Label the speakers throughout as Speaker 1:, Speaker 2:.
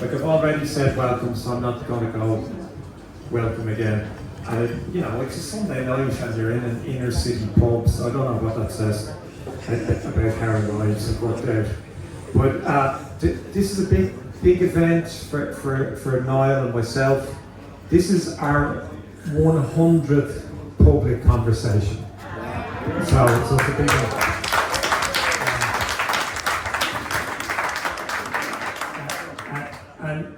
Speaker 1: Like I've already said welcome, so I'm not going to go welcome again. You know, it's a Sunday night and you're in an inner city pub, so I don't know what that says about how our lives have worked out. But this is a big event for Niall and myself. This is our 100th public conversation. So it's a big one. And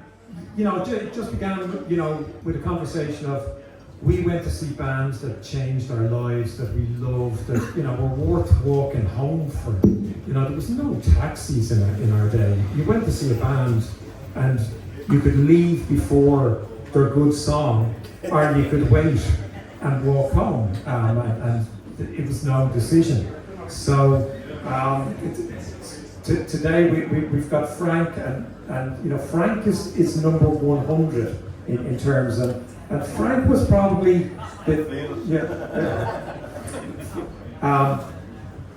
Speaker 1: you know, it just began, you know, with a conversation of we went to see bands that changed our lives, that we loved, that, you know, were worth walking home for. You know, there was no taxis in our day. You went to see a band and you could leave before their good song, or you could wait and walk home, and it was no decision. So today we've got Frank, and you know, Frank is number 100 in terms of, and Frank was probably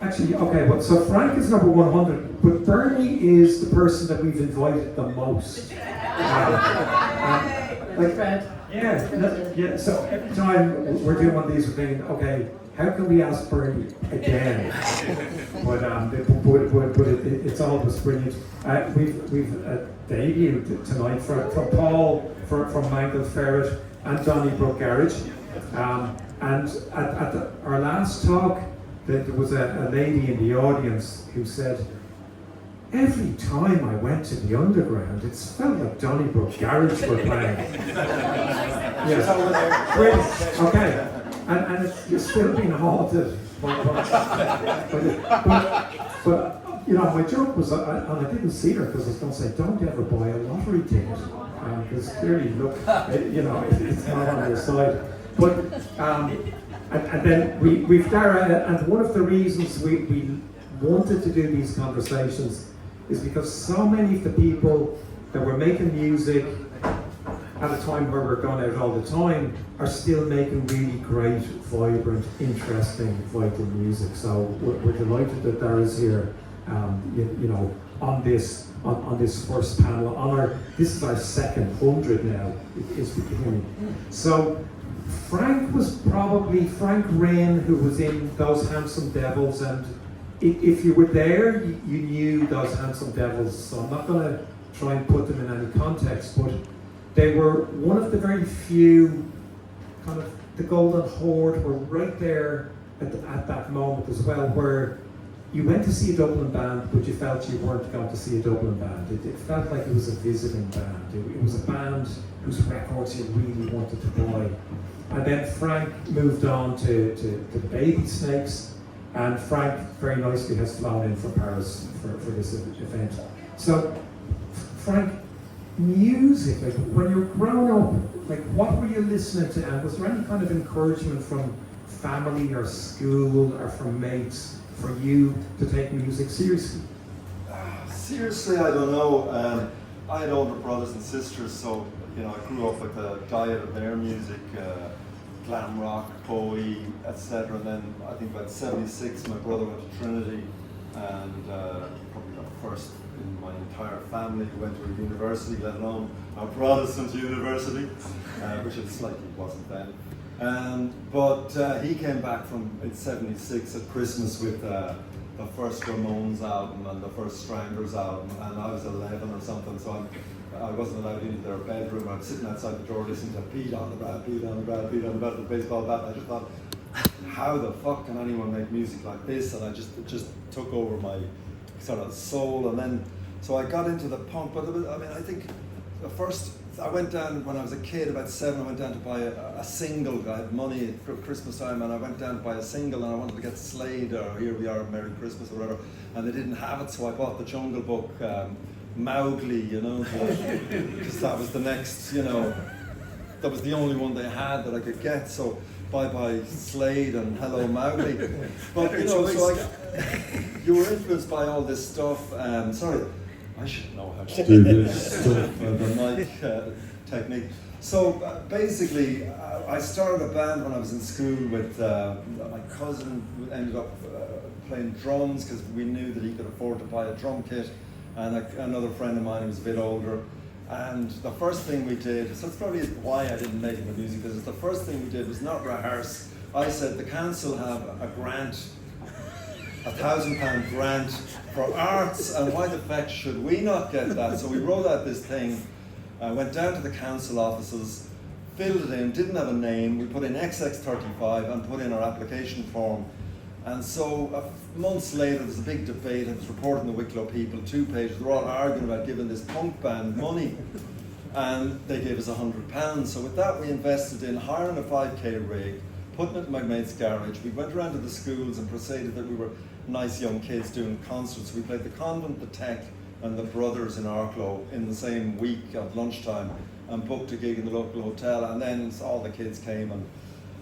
Speaker 1: actually, okay, well, so Frank is number 100, but Bernie is the person that we've invited the most. So every time we're doing one of these, we're thinking, okay, how can we ask Bernie again? but it's always brilliant. We've debuted tonight from Paul from Mangled, Ferret, and Donnybrook Garage. And at our last talk, there was a lady in the audience who said, every time I went to the underground, it felt like Donnybrook Garage were playing. Yes. Brilliant. Okay. And it's still being halted. But you know, my joke was, and I didn't see her because I was going to say, don't ever buy a lottery ticket. Because clearly, look, you know, it's not on your side. But, and then we've Daragh, and one of the reasons we wanted to do these conversations is because so many of the people that were making music at a time where we're going out all the time are still making really great, vibrant, interesting, vital music. So we're delighted that Darragh's here, you know, on this first panel. This is our second 100 now. It's beginning. So Frank was probably Rynne, who was in Those Handsome Devils, and if you were there, you knew Those Handsome Devils. So I'm not going to try and put them in any context, but they were one of the very few, kind of the Golden Horde were right there at that moment as well, where you went to see a Dublin band, but you felt you weren't going to see a Dublin band. It felt like it was a visiting band. It was a band whose records you really wanted to buy. And then Frank moved on to the Babysnakes, and Frank very nicely has flown in from Paris for this event. So, Frank, music, like when you're growing up, like what were you listening to, and was there any kind of encouragement from family or school or from mates for you to take music seriously?
Speaker 2: Seriously, I don't know. I had older brothers and sisters, so you know, I grew up with a diet of their music, glam rock, Bowie, etc. Then I think about '76, my brother went to Trinity, and probably got first in my entire family who went to a university, let alone a Protestant university, which it slightly wasn't then. But he came back from in '76 at Christmas with the first Ramones album and the first Stranglers album, and I was 11 or something, so I wasn't allowed into their bedroom. I was sitting outside the door listening to Beat on the Brat, Beat on the Brat, Beat on the Brat, the baseball bat, and I just thought, how the fuck can anyone make music like this? And it just took over my sort of soul, and then so I got into the punk. But I think the first, I went down when I was a kid, about 7. I went down to buy a single. I had money for Christmas time, and I went down to buy a single, and I wanted to get Slade or Here We Are, Merry Christmas or whatever, and they didn't have it, so I bought the Jungle Book, Mowgli, you know, because that was the next, you know, that was the only one they had that I could get. So bye Slade and hello Mowgli. But you know, so you were influenced by all this stuff. Sorry, I should know how to do this stuff, the mic technique. So basically, I started a band when I was in school with my cousin, who ended up playing drums because we knew that he could afford to buy a drum kit, and another friend of mine who was a bit older. And the first thing we did, so it's probably why I didn't make it in the music business, the first thing we did was not rehearse. I said, the council have a grant, £1,000 grant for arts, and why the fuck should we not get that? So we wrote out this thing, went down to the council offices, filled it in, didn't have a name, we put in XX35 and put in our application form. And so months later, there's a big debate, it was reported in the Wicklow People, 2 pages, they're all arguing about giving this punk band money. And they gave us £100. So with that, we invested in hiring a 5K rig, putting it in my mate's garage. We went around to the schools and proceeded that we were nice young kids doing concerts. We played the Convent, the Tech, and the Brothers in Arklow in the same week at lunchtime, and booked a gig in the local hotel, and then all the kids came. And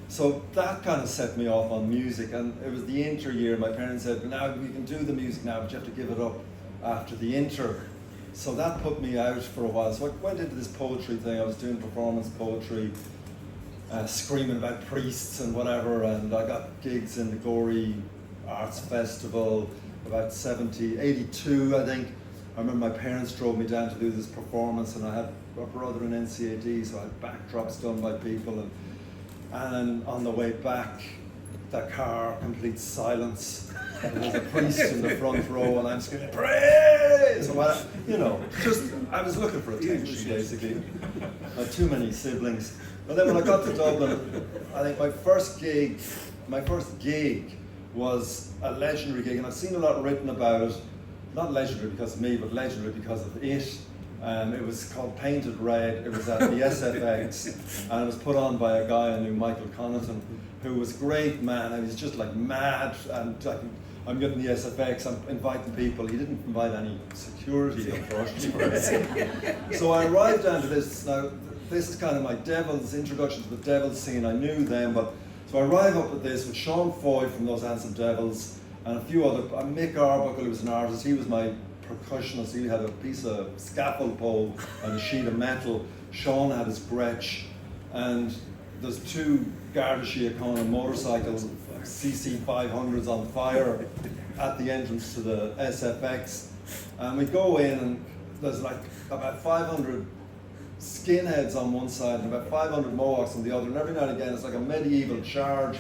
Speaker 2: so that kind of set me off on music, and it was the inter year. My parents said, now we can do the music now, but you have to give it up after the inter. So that put me out for a while. So I went into this poetry thing. I was doing performance poetry, screaming about priests and whatever, and I got gigs in the Gorey Arts Festival, about 82, I think. I remember my parents drove me down to do this performance, and I had a brother in NCAD, so I had backdrops done by people, and on the way back, the car, complete silence, and there's a priest in the front row, and I'm screaming, praise! So I was looking for attention, basically. I had too many siblings. But then when I got to Dublin, I think my first gig was a legendary gig, and I've seen a lot written about it, not legendary because of me, but legendary because of it. It was called Painted Red. It was at the SFX, and it was put on by a guy I knew, Michael Connaughton, who was a great man, and he's just like mad, and I'm getting the SFX, I'm inviting people. He didn't invite any security, unfortunately. So I arrived down to this. Now, this is kind of my Devil's introduction to the Devil's scene. I knew them, but so I arrive up at this with Sean Foy from Those Handsome Devils and a few other. Mick Arbuckle, who was an artist, he was my percussionist. He had a piece of scaffold pole and a sheet of metal. Sean had his Gretsch, and there's 2 Garda Síochána motorcycles, CC 500s on fire at the entrance to the SFX, and we go in, and there's like about 500 skinheads on one side and about 500 Mohawks on the other, and every now and again it's like a medieval charge.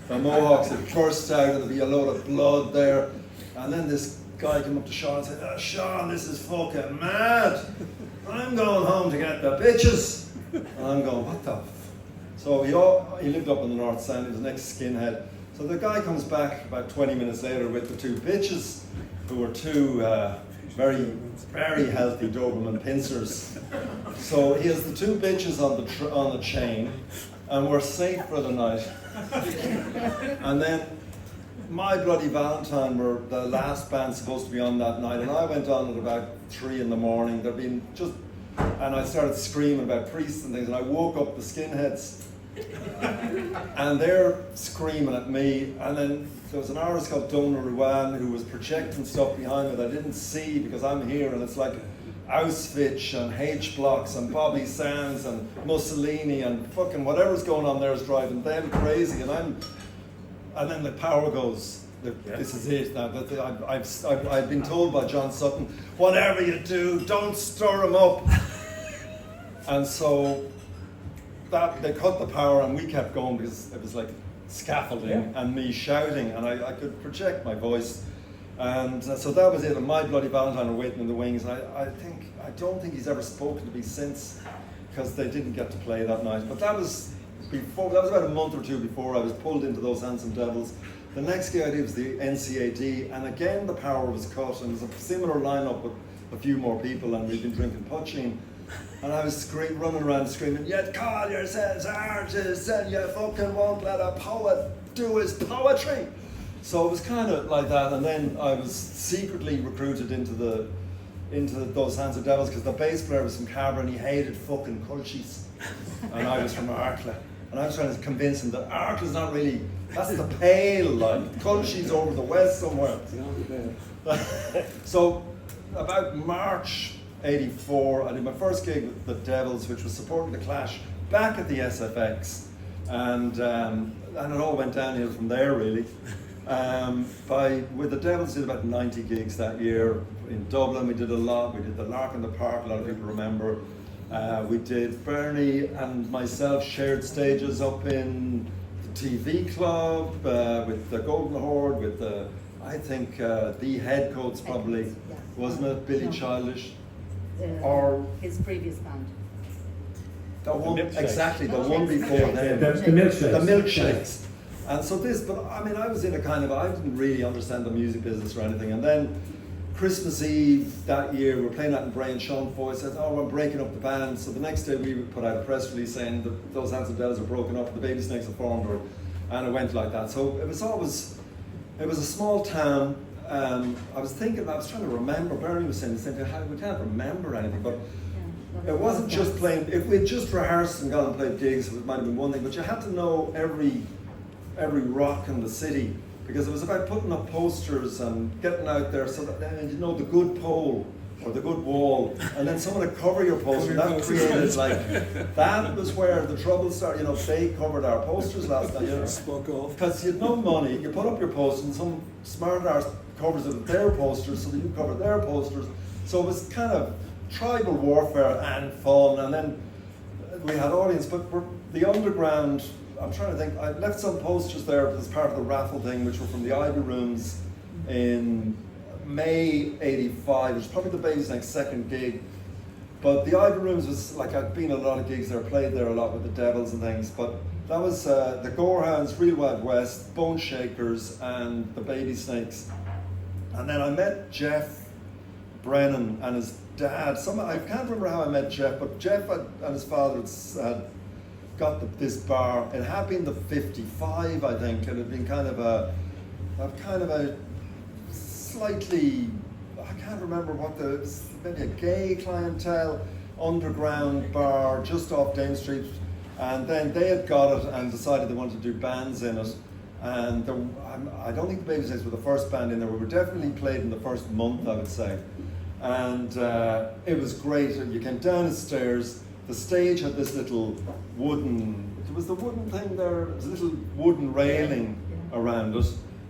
Speaker 2: The Mohawks would burst out and there'd be a load of blood there, and then this guy came up to Sean and said, Sean, this is fucking mad. I'm going home to get the bitches. And I'm going, what the f-? So he lived up in the North Sound, he was the next skinhead. So the guy comes back about 20 minutes later with the 2 bitches, who were 2 very, very healthy Doberman pincers. So he has the 2 bitches on the chain, and we're safe for the night. And then My Bloody Valentine were the last band supposed to be on that night, and I went on at about 3 in the morning. And I started screaming about priests and things, and I woke up the skinheads. And they're screaming at me, and then there was an artist called Dona Ruan who was projecting stuff behind me that I didn't see because I'm here, and it's like Auschwitz and H-Blocks and Bobby Sands and Mussolini and fucking whatever's going on there is driving them crazy, and then the power goes. This is it now. I've been told by John Sutton, whatever you do, don't stir them up. And so they cut the power, and we kept going because it was like scaffolding and me shouting, and I could project my voice. And so that was it. And My Bloody Valentine are waiting in the wings. And I don't think he's ever spoken to me since, because they didn't get to play that night. But that was about a month or 2 before I was pulled into Those Handsome Devils. The next gig I did was the NCAD, and again the power was cut, and it was a similar lineup with a few more people, and we'd been drinking poaching. And I was running around screaming, "You'd call yourselves artists, and you fucking won't let a poet do his poetry." So it was kind of like that, and then I was secretly recruited into Those Handsome Devils because the bass player was from Cabra and he hated fucking culchies, and I was from Arklow, and I was trying to convince him that Arklow's not really, that's the Pale, like culchies over the west somewhere. So about March '84, I did my first gig with the Devils, which was supporting the Clash back at the SFX, and it all went downhill from there really. With the Devils, did about 90 gigs that year in Dublin we did a lot. We did the Lark in the Park, a lot of people remember. We did, Bernie and myself shared stages up in the TV Club, with the Golden Horde, with the, I think, the Headcoats probably,
Speaker 3: Yeah.
Speaker 2: wasn't it? Billy
Speaker 3: No.
Speaker 2: Childish?
Speaker 3: The-
Speaker 2: Or
Speaker 3: his previous band.
Speaker 2: the one,
Speaker 4: Milkshakes.
Speaker 2: exactly, the one
Speaker 3: Milkshakes.
Speaker 2: before
Speaker 3: Milkshakes.
Speaker 2: them.
Speaker 1: The milkshakes.
Speaker 2: The milkshakes. And so this, but I mean, I was in a kind of, I didn't really understand the music business or anything. And then Christmas Eve that year, we were playing that in Bray, and Sean Foy said, oh, we're breaking up the band. So the next day we put out a press release saying that those Handsome Devils are broken up, the Babysnakes are formed, and it went like that. So it was always, it was a small town. I was trying to remember, Bernie was saying the same thing, we can't remember anything, but
Speaker 3: Yeah.
Speaker 2: it wasn't just playing, if we'd just rehearsed and gone and played gigs, it might have been one thing, but you had to know every rock in the city, because it was about putting up posters and getting out there so that then you know the good pole or the good wall, and then someone would cover your poster. That created like, that was where the trouble started. You know, they covered our posters last night. You know,
Speaker 4: Spoke off.
Speaker 2: because you had no money, you put up your poster and some smart arse covers it with their posters so that you cover their posters. So it was kind of tribal warfare and fun, and then we had audience, but the underground, I'm trying to think, I left some posters there as part of the raffle thing, which were from the Ivy Rooms in May '85, which was probably the Babysnakes' second gig. But the Ivy Rooms was like, I'd been at a lot of gigs there, played there a lot with the Devils and things, but that was the Gorehounds, Real Wild West, Bone Shakers, and the Babysnakes. And then I met Jeff Brennan and his dad. I can't remember how I met Jeff, but Jeff and his father had got this bar. It had been the 55, I think, and it had been kind of a slightly, I can't remember what maybe a gay clientele underground bar just off Dame Street. And then they had got it and decided they wanted to do bands in it. And I don't think the Babysnakes were the first band in there. We were definitely played in the first month, I would say. And it was great. You came down the stairs. The stage had this little wooden, it was the wooden thing there, it was a little wooden railing around it.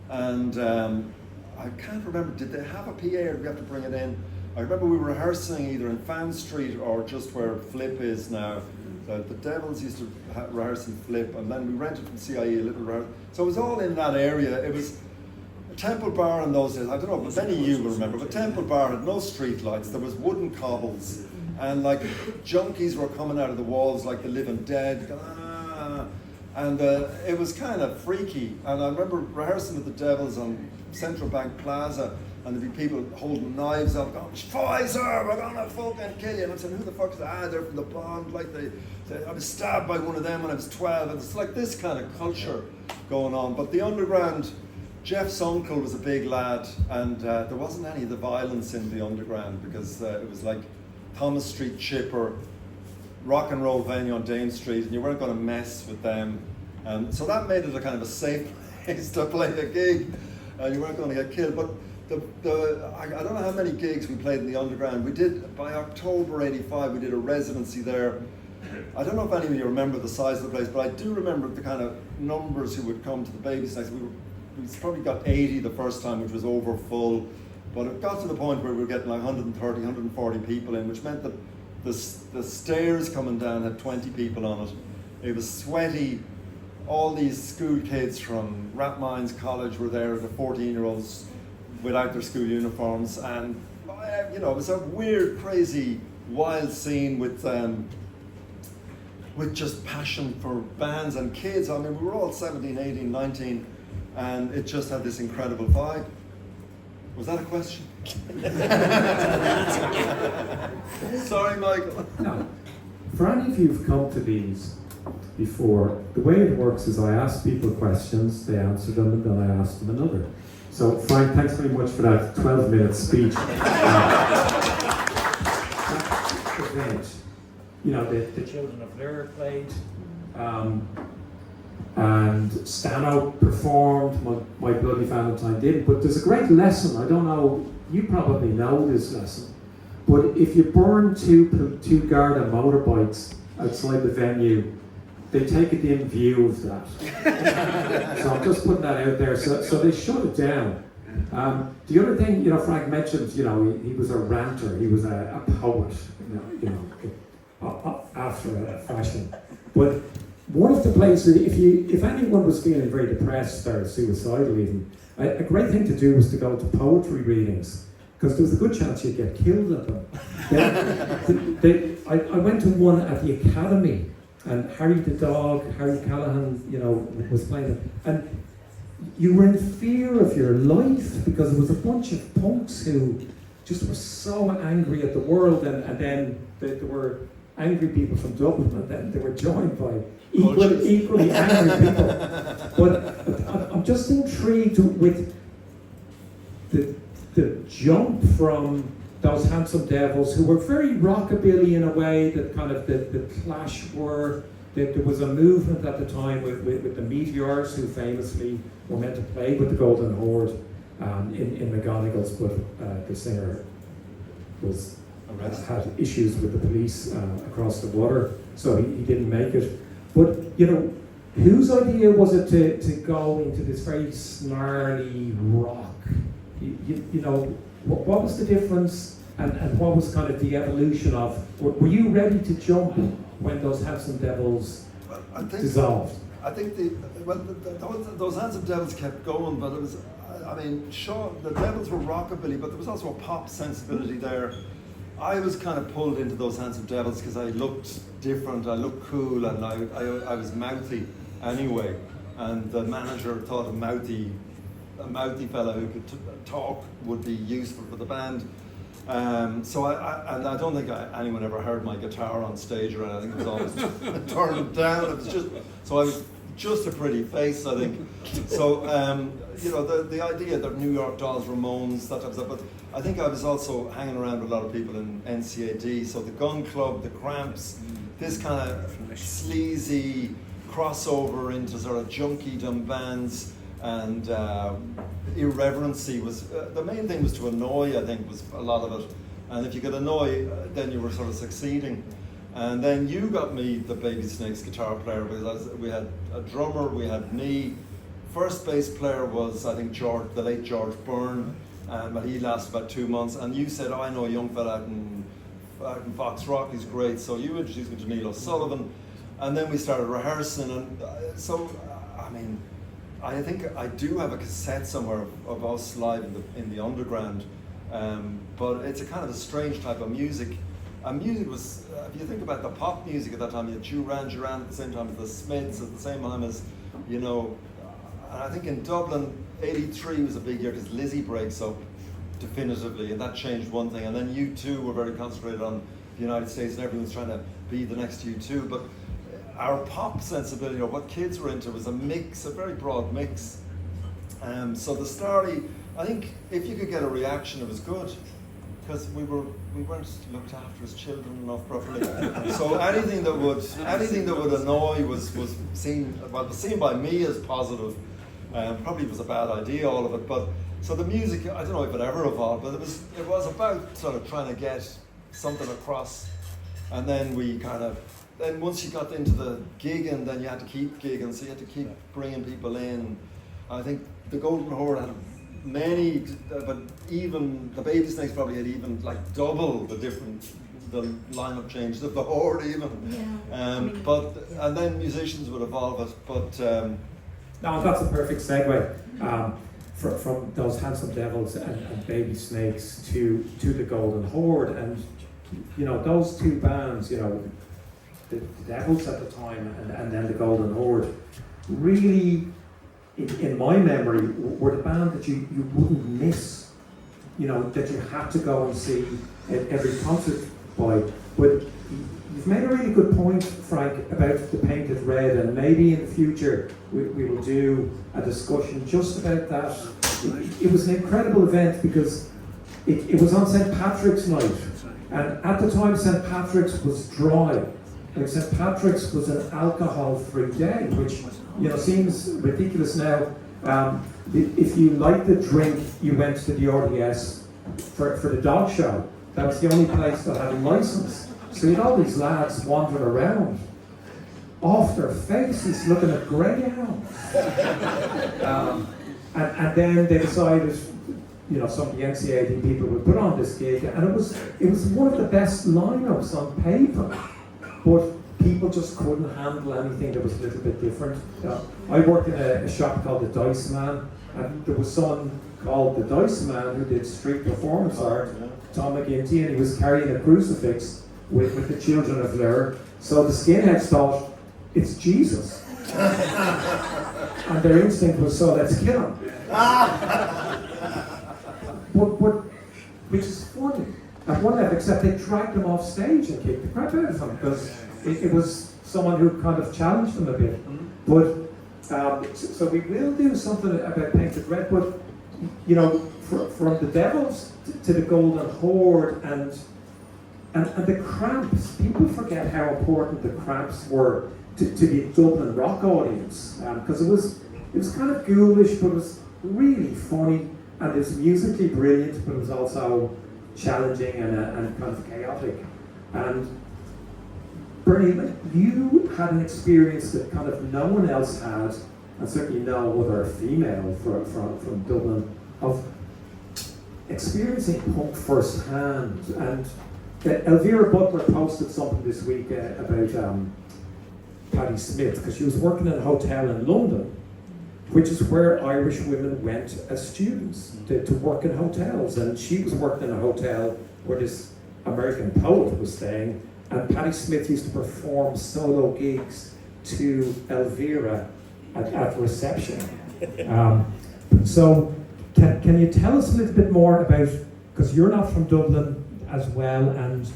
Speaker 2: And I can't remember, did they have a PA or did we have to bring it in? I remember we were rehearsing either in Fan Street or just where Flip is now. The Devils used to rehearse in Flip, and then we rented from CIE a little rehearsal. So it was all in that area. It was a Temple Bar in those days. I don't know if any of you will remember, but Temple Bar had no street lights. There was wooden cobbles, and like junkies were coming out of the walls like the living dead. And it was kind of freaky. And I remember rehearsing with the Devils on Central Bank Plaza, and there'd be people holding knives up, going, Pfizer, we're gonna fucking kill you. And I'm saying, who the fuck is that? They're from the Bond. Like I was stabbed by one of them when I was 12. And it's like this kind of culture going on. But the underground, Jeff's uncle was a big lad, and there wasn't any of the violence in the underground because it was like Thomas Street Chipper, rock and roll venue on Dame Street, and you weren't going to mess with them. So that made it a kind of a safe place to play a gig. You weren't going to get killed. But I don't know how many gigs we played in the underground. We did, by October '85, we did a residency there. I don't know if any of you remember the size of the place, but I do remember the kind of numbers who would come to the Babysnakes. We probably got 80 the first time, which was over full. But it got to the point where we were getting like 130, 140 people in, which meant that the stairs coming down had 20 people on it. It was sweaty. All these school kids from Rathmines College were there, the 14-year-olds without their school uniforms, and it was a weird, crazy, wild scene with just passion for bands and kids. I mean, we were all 17, 18, 19, and it just had this incredible vibe. Was that a question? Sorry, Michael.
Speaker 1: No. For any of you who've come to these before, the way it works is I ask people questions, they answer them, and then I ask them another. So, Frank, thanks very much for that 12-minute speech. The Children of Lyre played, and Stano performed, My Bloody Valentine did, but there's a great lesson. I don't know, you probably know this lesson, but if you burn two Garda motorbikes outside the venue, they take it in view of that. So I'm just putting that out there. So they shut it down. The other thing, Frank mentioned, he was a ranter, he was a poet, after a fashion. But one of the places, if anyone was feeling very depressed or suicidal even, a great thing to do was to go to poetry readings, because there was a good chance you'd get killed at them. I went to one at the Academy, and Harry the Dog, Harry Callahan, was playing it. And you were in fear of your life, because there was a bunch of punks who just were so angry at the world, and then there were angry people from Dublin, and then they were joined by equally angry people. But I'm just intrigued with the jump from those Handsome Devils, who were very rockabilly in a way that kind of the Clash were. There was a movement at the time with the Meteors, who famously were meant to play with the Golden Horde in McGonagall's, but the singer had issues with the police across the water, so he didn't make it. But whose idea was it to go into this very snarly rock? What was the difference, and what was kind of the evolution of? Were you ready to jump when those Handsome Devils dissolved?
Speaker 2: I think those Handsome Devils kept going, but it was, sure, the Devils were rockabilly, but there was also a pop sensibility there. I was kind of pulled into those Handsome Devils because I looked different, I looked cool, and I was mouthy anyway. And the manager thought a mouthy fella who could talk would be useful for the band. So I don't think anyone ever heard my guitar on stage or anything. It was always turned down. It was I was just a pretty face, I think. So the idea that New York Dolls, Ramones, that type of stuff. But I think I was also hanging around with a lot of people in NCAD. So the Gun Club, the Cramps, this kind of sleazy crossover into sort of junkiedom bands. And irreverency was the main thing, was to annoy, I think, was a lot of it. And if you could annoy, then you were sort of succeeding. And then you got me the Babysnakes guitar player, because we had a drummer, we had me. First bass player was, I think, the late George Byrne, but he lasted about 2 months. And you said, I know a young fella out in Fox Rock, he's great. So you introduced me to Neil O'Sullivan. And then we started rehearsing. And I think I do have a cassette somewhere of us live in the underground, but it's a kind of a strange type of music. And music was, if you think about the pop music at that time, you had Duran Duran at the same time as the Smiths, at the same time as, and I think in Dublin, 83 was a big year because Lizzie breaks up definitively, and that changed one thing. And then U2 were very concentrated on the United States, and everyone's trying to be the next U2. But our pop sensibility, or what kids were into, was a mix, a very broad mix. So the Starry, I think if you could get a reaction, it was good, because we weren't looked after as children enough properly. So anything that would annoy was seen by me as positive. Probably was a bad idea, all of it. But so the music, I don't know if it ever evolved, but it was about sort of trying to get something across, and then then once you got into the gigging, then you had to keep gigging, so you had to keep bringing people in. I think the Golden Horde had many, but even the Babysnakes probably had even double the lineup changes of the Horde even. Yeah. And then musicians would evolve it, but.
Speaker 1: No, that's a perfect segue from those Handsome Devils and Babysnakes to the Golden Horde, and those two bands, the Devils at the time and then the Golden Horde, really, in my memory, were the band that you wouldn't miss, that you had to go and see at every concert by. But you've made a really good point, Frank, about the Painted Red, and maybe in the future we will do a discussion just about that. It was an incredible event because it was on St. Patrick's night, and at the time St. Patrick's was dry. St. Patrick's was an alcohol-free day, which seems ridiculous now. If you liked the drink, you went to the RDS for the dog show. That was the only place that had a license. So you had all these lads wandering around, off their faces, looking at greyhounds. And then they decided, some of the NCAD people would put on this gig, and it was one of the best lineups on paper, but people just couldn't handle anything that was a little bit different. I worked in a shop called the Dice Man, and there was someone called the Dice Man who did street performance art, Tom McGinty, and he was carrying a crucifix with the children of Lir. So the skinheads thought, it's Jesus. And their instinct was, so let's kill him. but which is funny at one level, except they dragged him off stage and kicked the crap out of him, because it was someone who kind of challenged them a bit. But so we will do something about Painted Red, but from the Devils to the Golden Horde and the Cramps, people forget how important the Cramps were to the Dublin rock audience, because it was kind of ghoulish, but it was really funny, and it was musically brilliant, but it was also challenging and kind of chaotic. And Bernie, you had an experience that kind of no one else had, and certainly no other female from Dublin, of experiencing punk firsthand. And Elvira Butler posted something this week about Patti Smith, because she was working in a hotel in London, which is where Irish women went as students to work in hotels. And she was working in a hotel where this American poet was staying, and Patti Smith used to perform solo gigs to Elvira at reception. So can you tell us a little bit more about, because you're not from Dublin as well, and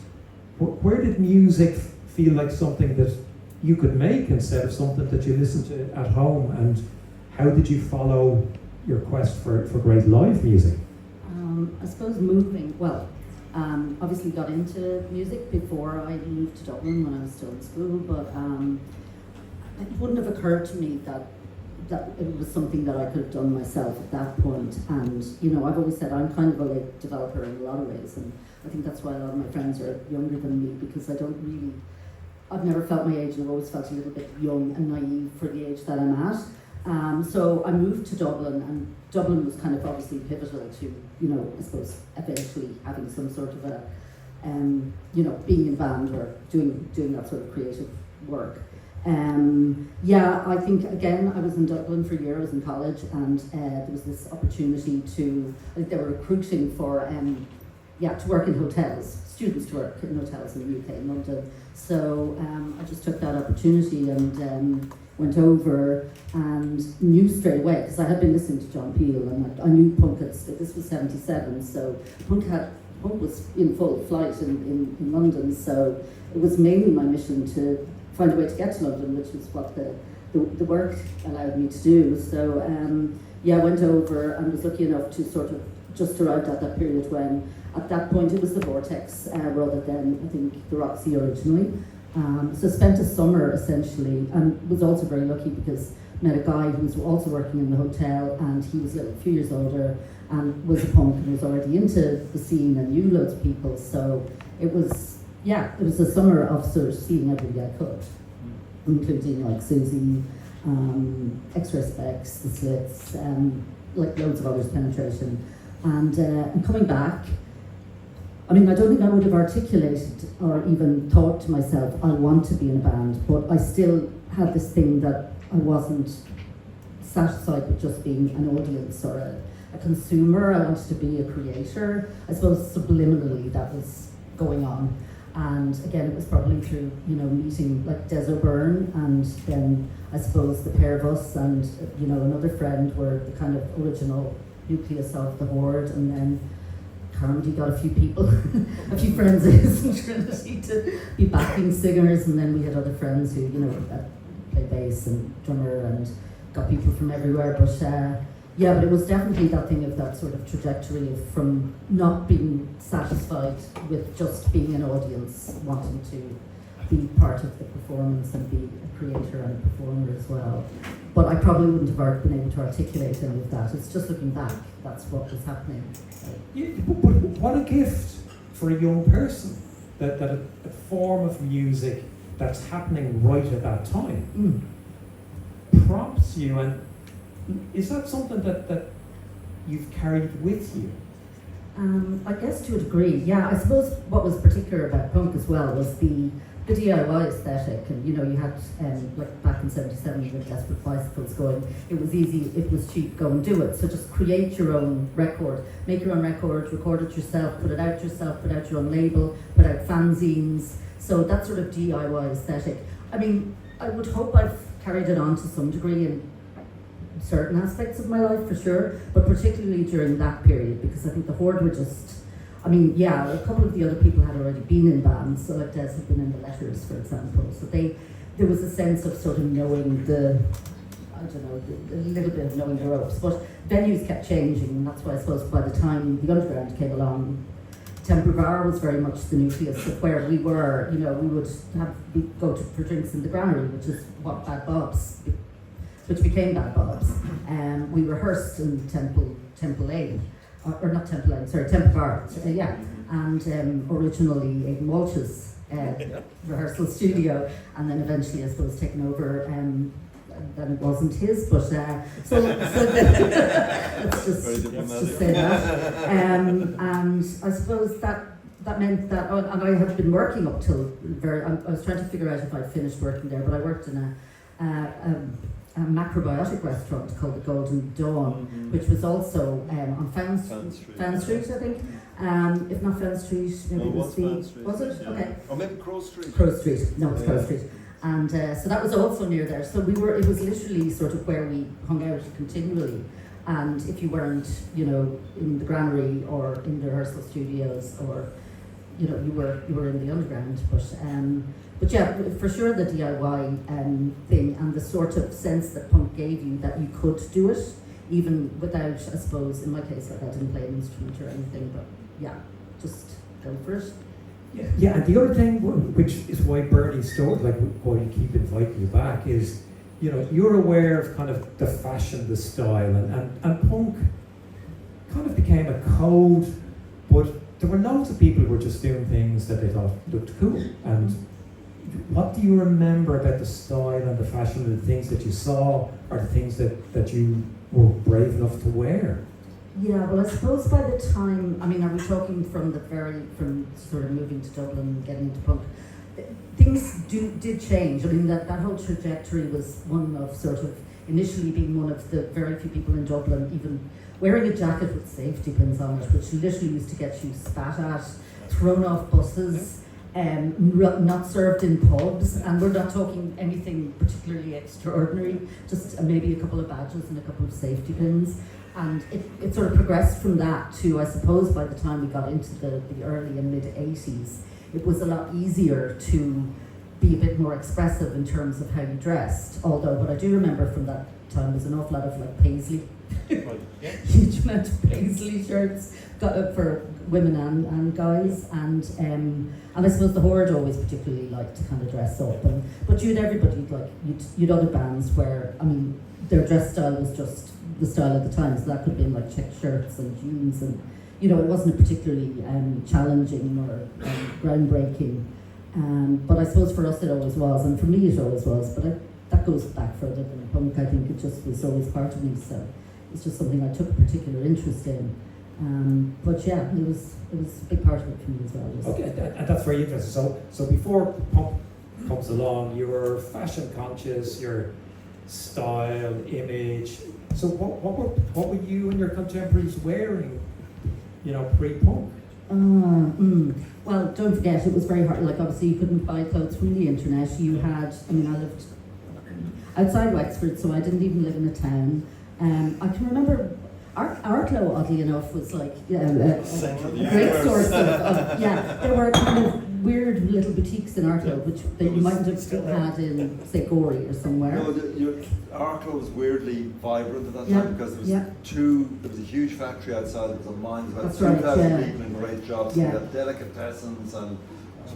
Speaker 1: where did music feel like something that you could make instead of something that you listened to at home, and how did you follow your quest for great live music?
Speaker 3: I suppose obviously got into music before I moved to Dublin when I was still in school, but it wouldn't have occurred to me that it was something that I could have done myself at that point. And I've always said I'm kind of a late developer in a lot of ways, and I think that's why a lot of my friends are younger than me, because I've never felt my age, and I've always felt a little bit young and naive for the age that I'm at. So I moved to Dublin, and Dublin was kind of obviously pivotal to, I suppose eventually having some sort of a, being in a band or doing that sort of creative work. I think again I was in Dublin for a year. I was in college, and there was this opportunity they were recruiting for to work in hotels, students to work in hotels in the UK, in London. So I just took that opportunity and went over and knew straight away, because I had been listening to John Peel, and I knew punk this was 77, so punk was in full flight in London, so it was mainly my mission to find a way to get to London, which was what the work allowed me to do. So I went over and was lucky enough to sort of just arrived at that period when, at that point, it was the Vortex rather than, I think, the Roxy originally. So spent a summer essentially, and was also very lucky because met a guy who was also working in the hotel, and he was a few years older and was a punk and was already into the scene and knew loads of people. So it was a summer of sort of seeing everybody I could, including like Susie, X-Ray Specs, The Slits, like loads of others, Penetration. And coming back, I mean, I don't think I would have articulated or even thought to myself, I want to be in a band, but I still had this thing that I wasn't satisfied with just being an audience or a consumer. I wanted to be a creator. I suppose subliminally that was going on. And again, it was probably through, meeting like Des O'Byrne, and then I suppose the pair of us and, another friend were the kind of original nucleus of the Horde, and then Carmody got a few people, a few friends in Trinity to be backing singers, and then we had other friends who, play bass and drummer, and got people from everywhere. But but it was definitely that thing of that sort of trajectory of from not being satisfied with just being an audience, wanting to be part of the performance and be a creator and a performer as well. But I probably wouldn't have been able to articulate any of that. It's just looking back, that's what was happening.
Speaker 1: But what a gift for a young person, that a form of music that's happening right at that time prompts you. And is that something that you've carried with you
Speaker 3: I guess to a degree, yeah. I suppose what was particular about punk as well was the DIY aesthetic, and you had like back in '77 with Desperate Bicycles going, it was easy, it was cheap, go and do it. So just create your own record, make your own record, record it yourself, put out your own label, put out fanzines. So that sort of DIY aesthetic. I mean, I would hope I've carried it on to some degree in certain aspects of my life for sure, but particularly during that period, because I think the Horde were just, I mean, yeah, a couple of the other people had already been in bands, so like Des had been in the Letters, for example. So there was a sense of sort of knowing a little bit of knowing the ropes. But venues kept changing, and that's why I suppose by the time the Underground came along, Temple Bar was very much the nucleus of where we were. We would go for drinks in the Granary, which is what which became Bad Bob's. We rehearsed in Temple Lane. Or not Temple Lane, sorry, Temple Bar, yeah. And originally Avon Walsh's rehearsal studio, and then eventually I suppose taken over, then it wasn't his, but let's just say that. And I suppose that meant that, and I had been working up till I was trying to figure out if I'd finished working there, but I worked in a macrobiotic restaurant called the Golden Dawn, which was also on Fan Street, I think. If not Fan Street, maybe it was was it? Yeah. Okay.
Speaker 2: Or maybe Crow Street.
Speaker 3: Crow Street. No, it's Crow Street. And so that was also near there. So it was literally sort of where we hung out continually. And if you weren't, in the Granary or in the rehearsal studios, or you were in the Underground, but yeah, for sure the DIY thing, and the sort of sense that punk gave you that you could do it, even without, I suppose, in my case, like I didn't play an instrument or anything, but yeah, just go for it.
Speaker 1: Yeah, and the other thing, which is why Bernie's story, like why you keep inviting you back, is you're aware of kind of the fashion, the style, and punk kind of became a code, but there were loads of people who were just doing things that they thought looked cool. And what do you remember about the style and the fashion and the things that you saw, or the things that you were brave enough to wear?
Speaker 3: Yeah, well, I suppose by the time, I mean, are we talking from sort of moving to Dublin and getting into punk? Things did change. I mean, that whole trajectory was one of sort of initially being one of the very few people in Dublin even wearing a jacket with safety pins on it, which literally used to get you spat at, thrown off buses, not served in pubs, and we're not talking anything particularly extraordinary, just maybe a couple of badges and a couple of safety pins. And it sort of progressed from that to, I suppose, by the time we got into the early and mid-80s, it was a lot easier to be a bit more expressive in terms of how you dressed. Although what I do remember from that time was an awful lot of like paisley, huge amount of paisley shirts for women and guys, and I suppose the Horde always particularly liked to kind of dress up, but you'd everybody, like you'd other bands where, I mean, their dress style was just the style of the time, so that could have been like check shirts and jeans, and it wasn't a particularly challenging or groundbreaking, but I suppose for us it always was, and for me it always was, but that goes back further than punk. I think it just was always part of me, so it's just something I took a particular interest in. But yeah, it was a big part of it for me as well.
Speaker 1: Okay, and that's very interesting. So before punk comes along, you were fashion conscious, your style, image. So what were you and your contemporaries wearing, pre-punk?
Speaker 3: Well, don't forget, it was very hard. Like, obviously, you couldn't buy clothes from the internet. You had, I lived outside Wexford, so I didn't even live in a town. I can remember Arklow, oddly enough, was like a great source of there were kind of weird little boutiques in Arklow, which you mightn't have had in, say, Gorey or somewhere.
Speaker 2: No, Arklow was weirdly vibrant at that time because there was a huge factory outside, there was a mine, about 2,000 people in great jobs, and had delicatessens and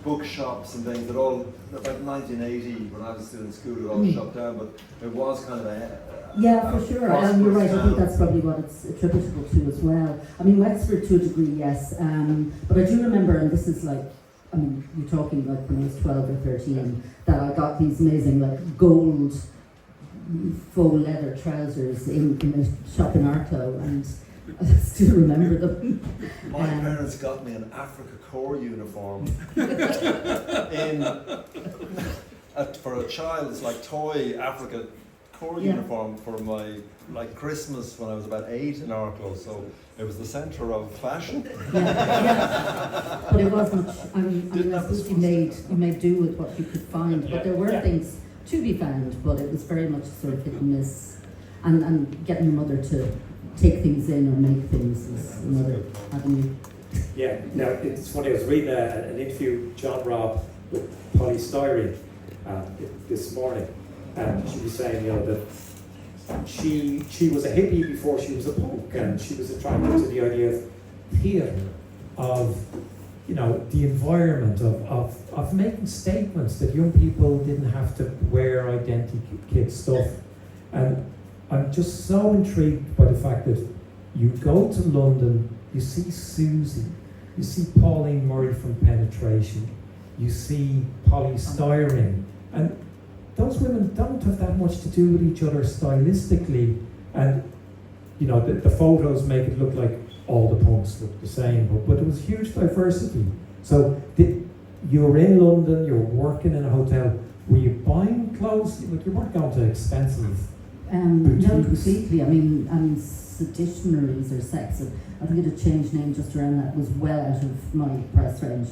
Speaker 2: bookshops and things that all, about 1980, when I was still in school, it all shut down, but it was kind of
Speaker 3: for sure, and you're right, I think that's probably what it's attributable to as well. I mean, Wexford to a degree, yes, but I do remember, and this is like, I mean, you're talking like when I was 12 or 13, that I got these amazing like gold faux leather trousers in a shop in Arklow, and I still remember them.
Speaker 2: My parents got me an Africa Corps uniform for a child's like toy Africa Corps uniform for my Christmas when I was about 8 in Arklow, so it was the centre of fashion.
Speaker 3: Yeah. But it wasn't. I suppose you made do with what you could find, but there were things to be found, but it was very much sort of hit and miss, and getting your mother to take things in or make things is another avenue.
Speaker 1: Yeah, now it's funny, I was reading an interview, John Robb, with polystyrene this morning, and she was saying, that she was a hippie before she was a punk, and she was attracted to the idea of theatre, of the environment, of making statements that young people didn't have to wear identikit stuff. And I'm just so intrigued by the fact that you go to London, you see Susie, you see Pauline Murray from Penetration, you see polystyrene, and those women don't have that much to do with each other stylistically, and the photos make it look like all the punks look the same, but there was huge diversity. So you were in London, you were working in a hotel, were you buying clothes? Like, you weren't going to expensive
Speaker 3: no, completely. I mean, dictionaries or sex, I think it had changed name just around that, was well out of my price range.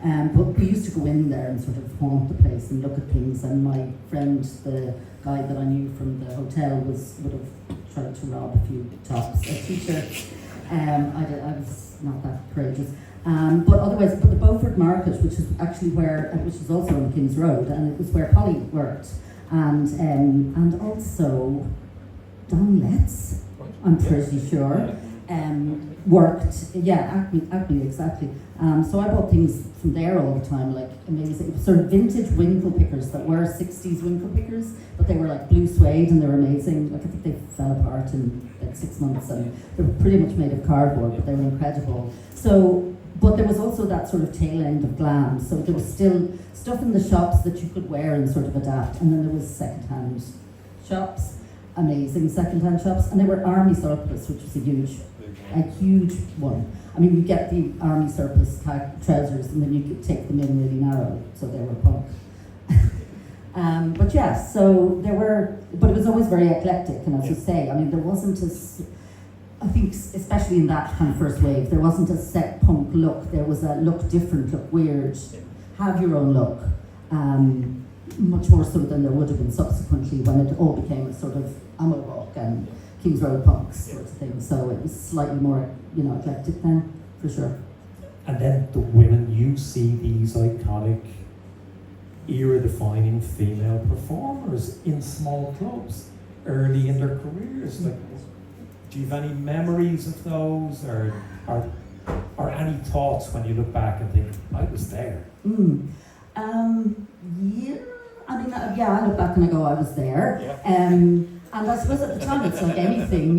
Speaker 3: But we used to go in there and sort of haunt the place and look at things, and my friend, the guy that I knew from the hotel, would have tried to rob a few tops, t-shirts. I was not that courageous. But otherwise, the Beaufort Market, which is actually which is also on King's Road, and it was where Polly worked, and also Don Letts, I'm pretty sure, worked, Acme, exactly. So I bought things from there all the time, like amazing, sort of vintage winkle pickers that were 60s winkle pickers, but they were like blue suede and they were amazing. Like, I think they fell apart in like 6 months, and they were pretty much made of cardboard, but they were incredible. So, but there was also that sort of tail end of glam, so there was still stuff in the shops that you could wear and sort of adapt, and then there was second-hand shops, amazing second-hand shops, and they were army surplus, which was a huge one. I mean, you get the army surplus trousers, and then you could take them in really narrow, so they were punk. But yeah, so there were, but it was always very eclectic, and as you say, I mean, there wasn't I think, especially in that kind of first wave, there wasn't a set punk look. There was a look different, look weird, have your own look, much more so than there would have been subsequently when it all became a sort of ammo rock and King's Road punks sort of thing. So it was slightly more, eclectic then, for sure.
Speaker 1: And then the women, you see these iconic, era-defining female performers in small clubs early in their careers. Like, do you have any memories of those, or any thoughts when you look back and think, I was there? I look back and I go, I was there. And I suppose at the time it's like anything,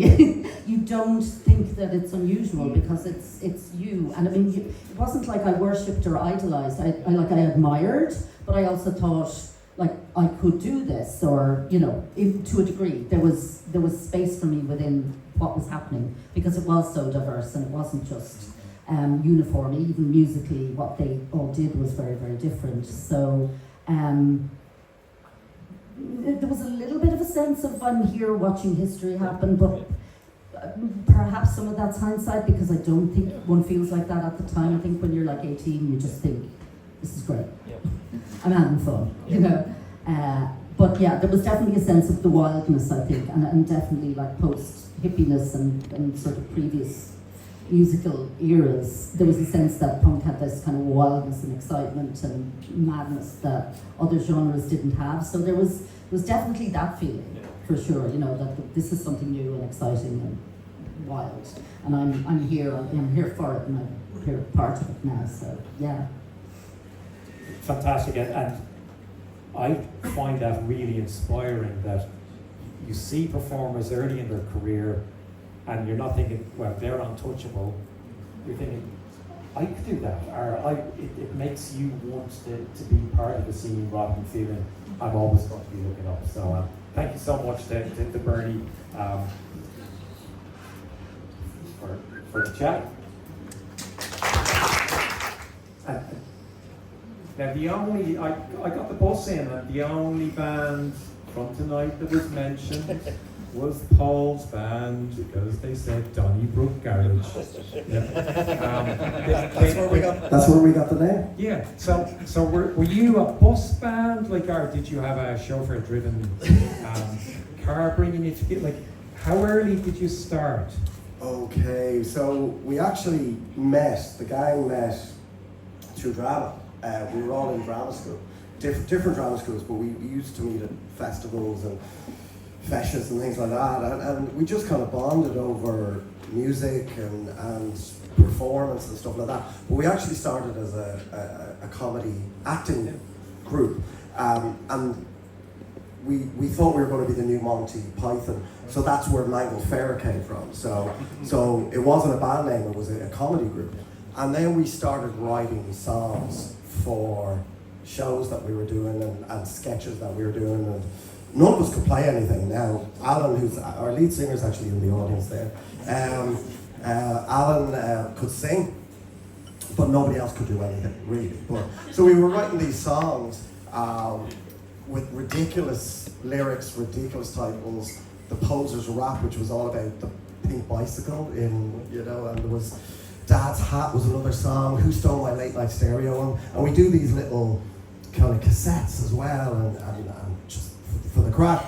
Speaker 1: you don't think that it's unusual because it's you. And I mean, it wasn't like I worshipped or idolized. I admired, but I also thought, like, I could do this, or to a degree, there was space for me within what was happening, because it was so diverse and it wasn't just uniform. Even musically, what they all did was very, very different. So there was a little bit of a sense of, I'm here watching history happen, but perhaps some of that's hindsight, because I don't think one feels like that at the time. I think when you're like 18, you just think, this is great. I'm having fun, But yeah, there was definitely a sense of the wildness, I think, and definitely like post-hippiness and sort of previous musical eras. There was a sense that punk had this kind of wildness and excitement and madness that other genres didn't have. So there was definitely that feeling, for sure, that this is something new and exciting and wild. And I'm here for it, and I'm here part of it now, so yeah. Fantastic, and I find that really inspiring, that you see performers early in their career and you're not thinking, well, they're untouchable. You're thinking, I could do that, or it makes you want to be part of the scene rather than feeling I'm always going to be looking up. So thank you so much to Bernie for for the chat. Now I got the bus in, and the only band from tonight that was mentioned was Paul's band, because they said Donnybrook Garage.
Speaker 4: That's where we got the name.
Speaker 1: Yeah. So were you a bus band, like, or did you have a chauffeur-driven car bringing you to get, like, how early did you start?
Speaker 4: Okay, so we actually met, the gang met through drama. We were all in drama school, different drama schools, but we used to meet at festivals and feshes and things like that, and we just kind of bonded over music and performance and stuff like that. But we actually started as a comedy acting group, and we thought we were going to be the new Monty Python, so that's where Mangled Ferret came from. So it wasn't a band name, it was a comedy group. And then we started writing songs for shows that we were doing and sketches that we were doing, and none of us could play anything. Now, Alan, who's our lead singer, is actually in the audience there. Alan could sing, but nobody else could do anything, really. So we were writing these songs with ridiculous lyrics, ridiculous titles. The Posers Rap, which was all about the pink bicycle and there was Dad's Hat was another song, Who Stole My Late Night Stereo, and we do these little kind of cassettes as well, and just for the crack.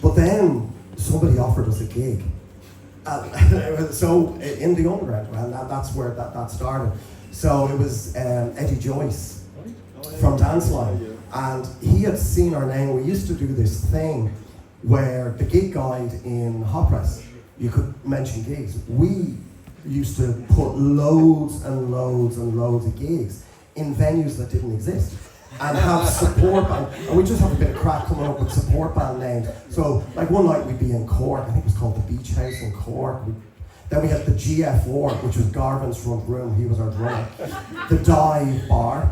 Speaker 4: But then somebody offered us a gig. So in the underground, and that's where that started. So it was Eddie Joyce from Dance Line, and he had seen our name. We used to do this thing where the gig guide in Hot Press, you could mention gigs. We used to put loads and loads and loads of gigs in venues that didn't exist, and have support band, and we just have a bit of crack coming up with support band names. So like one night we'd be in Cork, I think it was called the Beach House in Cork. Then we had the GF Ward, which was Garvin's front room, he was our drummer. The Dive Bar.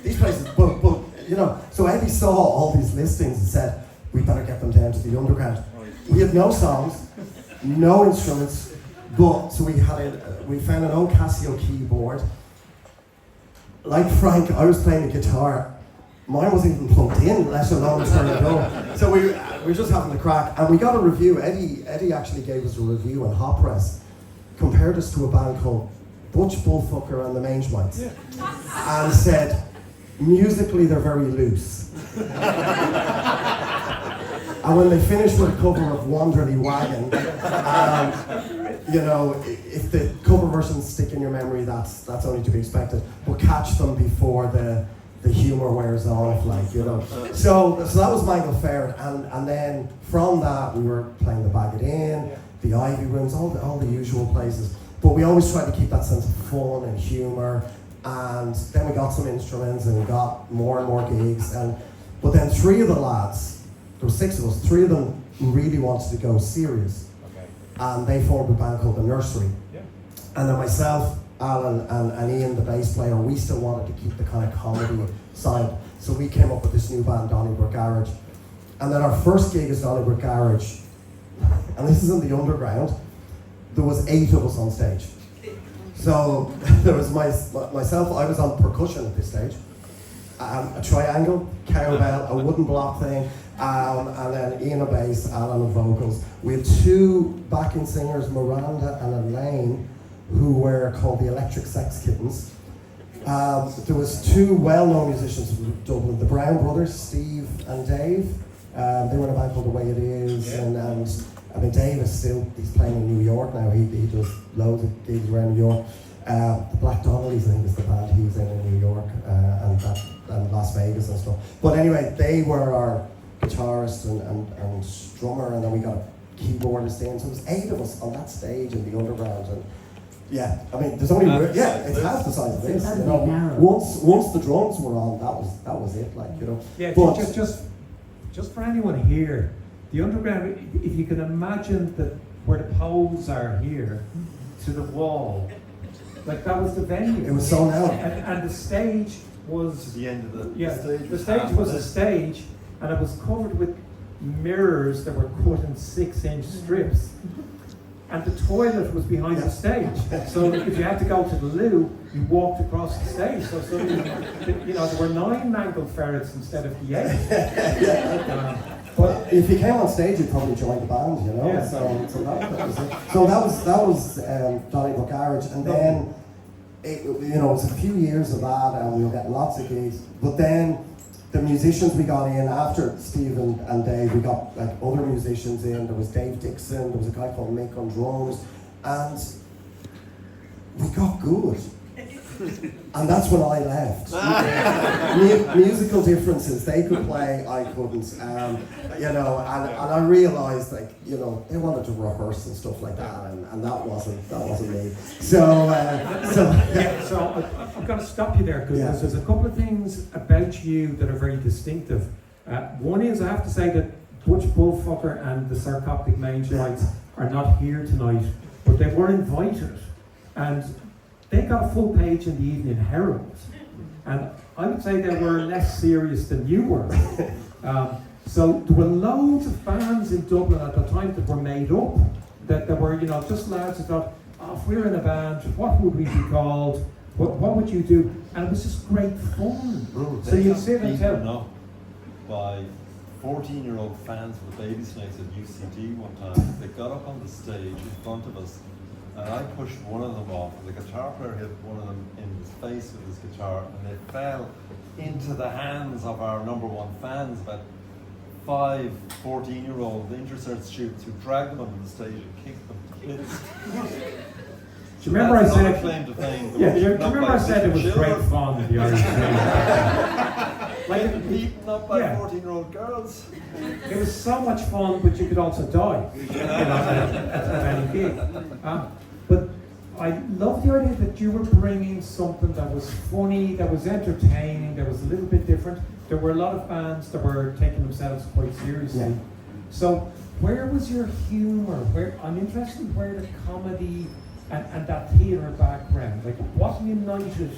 Speaker 4: These places, but so Eddie saw all these listings and said, we better get them down to the underground. We had no songs, no instruments, but so we found an old Casio keyboard. Like Frank, I was playing the guitar. Mine wasn't even plugged in, let alone turned it on. So we were just having a crack, and we got a review. Eddie actually gave us a review on Hot Press, compared us to a band called Butch Bullfucker and the Mange Mites, and said, musically they're very loose. And when they finished with a cover of Wanderly Wagon, if the cover versions stick in your memory, that's only to be expected. But catch them before the humour wears off, So that was Mangled Ferret, and then from that we were playing the Bag It In, the Ivy Rooms, all the usual places. But we always tried to keep that sense of fun and humour. And then we got some instruments and we got more and more gigs. But then three of the lads, there were six of us, three of them really wanted to go serious. Okay. And they formed a band called The Nursery. Yeah. And then myself, Alan, and Ian, the bass player, we still wanted to keep the kind of comedy side. So we came up with this new band, Donnybrook Garage. And then our first gig is Donnybrook Garage. And this is in the underground. There was 8 of us on stage. So there was myself, I was on percussion at this stage. A triangle, cowbell, a wooden block thing, and then Ian on bass, Alan on vocals. We had 2 backing singers, Miranda and Elaine, who were called the Electric Sex Kittens. There was 2 well-known musicians from Dublin, the Brown Brothers, Steve and Dave. They were in a band called The Way It Is, and I mean, Dave is still, he's playing in New York now, he does loads of gigs around New York. The Black Donnellys, I think, is the band he's in New York, and Las Vegas and stuff. But anyway, they were our guitarist and drummer, and then we got a keyboardist in, so there was 8 of us on that stage in the underground, and yeah, I mean, there's only, it has the size of this, once the drums were on, that was it,
Speaker 1: Yeah, but just for anyone here, the underground, if you can imagine where the poles are here, to the wall, that was the venue.
Speaker 4: It was so loud.
Speaker 1: And the stage was...
Speaker 2: the end of the stage.
Speaker 1: The stage was a stage, and it was covered with mirrors that were cut in 6-inch strips. and the toilet was behind the stage. So if you had to go to the loo, you walked across the stage. So suddenly, there were 9 mangled ferrets instead of the 8.
Speaker 4: But if you came on stage, you'd probably join the band, you know.
Speaker 1: Yeah.
Speaker 4: So that was it. So that was Donnybrook Garage, and then it was a few years of that, and we were getting lots of gigs. But then the musicians we got in after Steve and Dave, we got like other musicians in. There was Dave Dixon, there was a guy called Mick on drums, and we got good. And that's when I left. Musical differences, they could play, I couldn't. And I realised they wanted to rehearse and stuff like that, and that wasn't me. So
Speaker 1: I've got to stop you there because there's a couple of things about you that are very distinctive. One is, I have to say that Butch Bullfucker and the Sarcoptic Mangelites are not here tonight, but they were invited, and they got a full page in the Evening Herald, and I would say they were less serious than you were. So there were loads of bands in Dublin at the time that were made up, that were just lads who thought, if we were in a band, what would we be called? What would you do? And it was just great fun. So you sit and tell.
Speaker 2: By 14-year-old fans of the Babysnakes at UCD one time, they got up on the stage in front of us, and I pushed one of them off. The guitar player hit one of them in his face with his guitar, and they fell into the hands of our number one fans, about 5 14-year-old intersearch students, who dragged them onto the stage and kicked them to bits.
Speaker 1: Do you remember I said?
Speaker 2: Claim to fame.
Speaker 1: Yeah, do you remember I said it was great fun, the Irish
Speaker 2: Like beaten up by 14-year-old girls.
Speaker 1: It was so much fun, but you could also die at any gig. But I love the idea that you were bringing something that was funny, that was entertaining, that was a little bit different. There were a lot of bands that were taking themselves quite seriously.
Speaker 4: Yeah.
Speaker 1: So where was your humour? I'm interested in where the comedy and that theatre background, like what united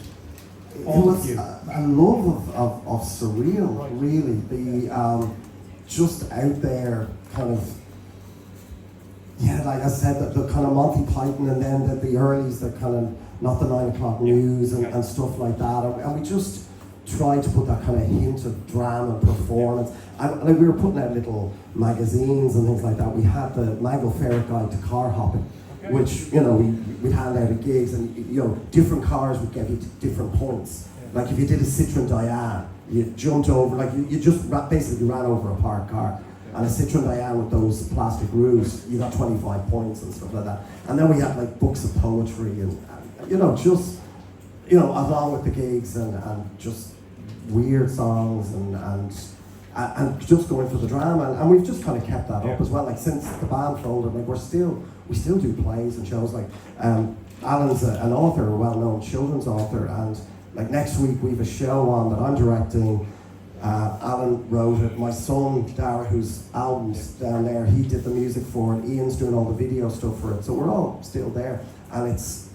Speaker 1: all of you?
Speaker 4: A love of surreal, really. The just out there kind of, like I said, the kind of Monty Python, and then the earlies, the kind of not the 9 o'clock news and stuff like that, and we just tried to put that kind of hint of drama and performance. And like, we were putting out little magazines and things like that. We had the Mangled Ferret Guide to Car Hopping, which we hand out at gigs, and different cars would give you different points. Like if you did a Citroen Diane, you jumped over, like you just basically ran over a parked car. And a Citroen Diane with those plastic roofs, you got 25 points and stuff like that. And then we had like books of poetry and just along with the gigs and just weird songs and just going for the drama. And we've just kind of kept that up as well. Like since the band folded, like we still do plays and shows. Like Alan's an author, a well-known children's author, and like next week we have a show on that I'm directing. Alan wrote it. My son Daragh, whose album's down there, he did the music for it. Ian's doing all the video stuff for it. So we're all still there, and it's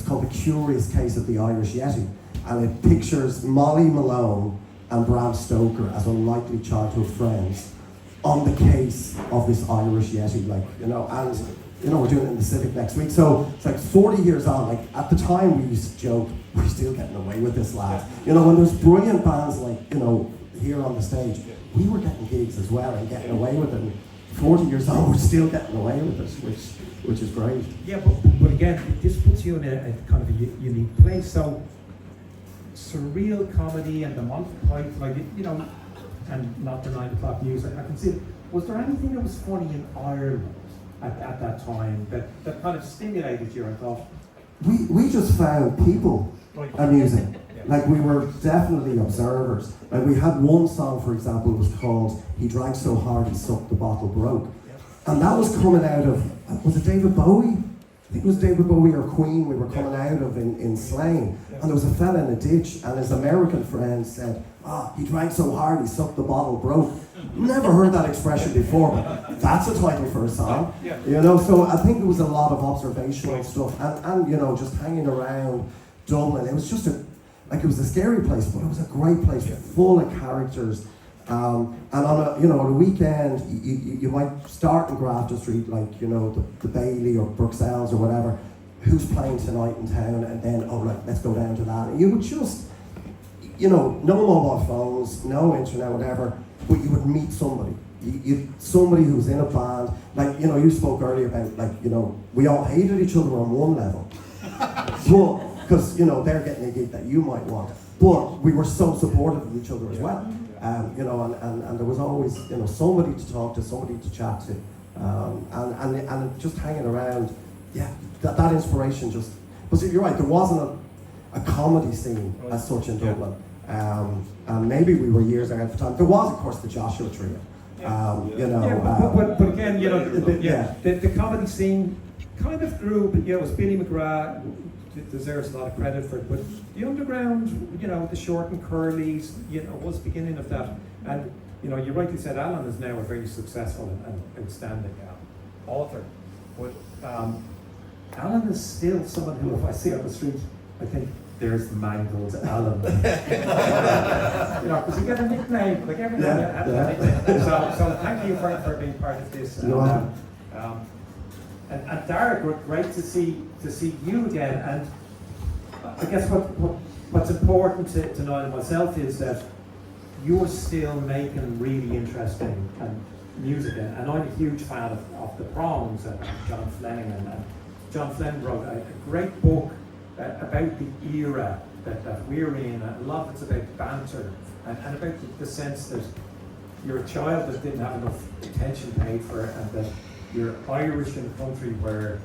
Speaker 4: called The Curious Case of the Irish Yeti, and it pictures Molly Malone and Bram Stoker as unlikely childhood friends on the case of this Irish Yeti, and we're doing it in the Civic next week. So it's like 40 years on. Like at the time, we used to joke, we're still getting away with this, lads. When there's brilliant bands like here on the stage, we were getting gigs as well and getting away with it. And 40 years on, we're still getting away with it, which is great.
Speaker 1: Yeah, but again, this puts you in a kind of a unique place. So surreal comedy and the Monty Python, and not the 9 o'clock news. I can see it. Was there anything that was funny in Ireland at that time that kind of stimulated you and thought?
Speaker 4: We just found people amusing. Like we were definitely observers. Like we had one song, for example, was called "He Drank So Hard He Sucked the Bottle Broke," and that was coming out of, was it David Bowie? I think it was David Bowie or Queen. We were coming out of in Slane, and there was a fella in a ditch, and his American friend said, "He drank so hard he sucked the bottle broke." Never heard that expression before, but that's a title for a song. So I think there was a lot of observational stuff, and just hanging around Dublin. It was just it was a scary place, but it was a great place, full of characters, And on a weekend, you might start in Grafton Street, like, the Bailey or Bruxelles or whatever, who's playing tonight in town, and then, let's go down to that. And you would just, no mobile phones, no internet, whatever, but you would meet somebody. Somebody who's in a band, like, you spoke earlier about, like, we all hated each other on one level. But, because, they're getting a gig that you might want. But we were so supportive of each other as well. And there was always, somebody to talk to, somebody to chat to. And just hanging around, that inspiration just, but you're right, there wasn't a comedy scene as such in Dublin. And maybe we were years ahead of time. There was, of course, the Joshua Trio.
Speaker 1: But again, the comedy scene kind of grew, but it was Billy McGrath deserves a lot of credit for it, but the underground, the Short and Curlies, was the beginning of that. And you rightly said Alan is now a very successful and outstanding author, but Alan is still someone who, if I see on the street, I think there's Mangled Alan. Because you get a nickname, like everyone has a nickname. So thank you for being part of this. And Daragh, great to see you again. And I guess what's important to know in myself is that you're still making really interesting music, and I'm a huge fan of the Prongs and John Fleming, and John Fleming wrote a great book about the era that we're in. A lot of it's about banter and about the sense that you're a child that didn't have enough attention paid for it, and that you're Irish in a country where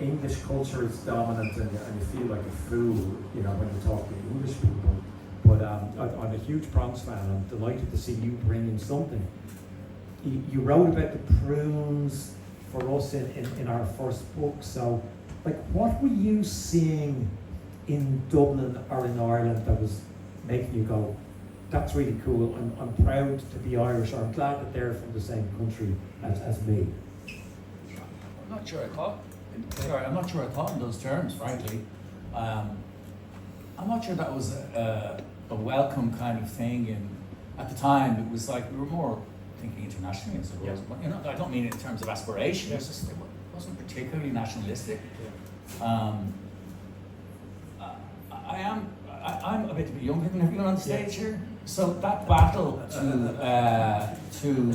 Speaker 1: English culture is dominant, and you feel like a fool, when you talk to English people. But I'm a huge Prongs fan. I'm delighted to see you bring in something. You wrote about the prunes for us in our first book. So, like, what were you seeing in Dublin or in Ireland that was making you go, that's really cool, I'm proud to be Irish, or I'm glad that they're from the same country as me?
Speaker 5: I'm not sure I thought in those terms, frankly. I'm not sure that was a welcome kind of thing, and at the time it was like we were more thinking internationally, I suppose. But, I don't mean it in terms of aspiration. It's just, it wasn't particularly nationalistic. I'm a bit younger than everyone on the stage here, so that battle to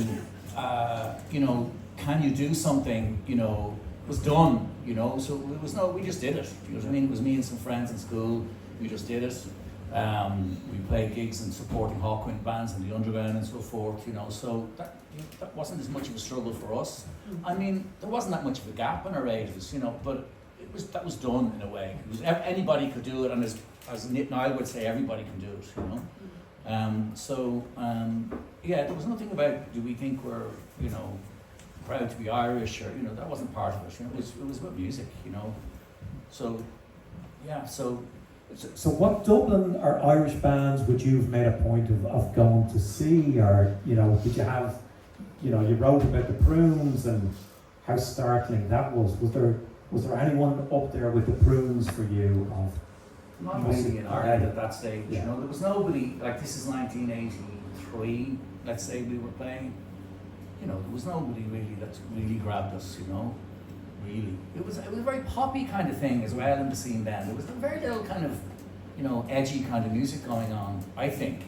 Speaker 5: can you do something, was done, so it was we just did it. You know what I mean? It was me and some friends in school. We just did it. We played gigs and supporting Hawkwind bands in the underground and so forth, so that wasn't as much of a struggle for us. I mean, there wasn't that much of a gap in our ages, but that was done in a way. Anybody could do it, and as Niall would say, everybody can do it, there was nothing about, do we think we're, proud to be Irish, or, that wasn't part of it. It was about music, So
Speaker 1: what Dublin or Irish bands would you have made a point of going to see, or did you have, you wrote about the Prunes and how startling that was. Was there anyone up there with the Prunes for you?
Speaker 5: Not really in Ireland at that stage. There was nobody, like, this is 1983. Let's say we were playing. There was nobody really that really grabbed us. Really, it was a very poppy kind of thing as well in the scene then. There was a very little kind of, edgy kind of music going on, I think,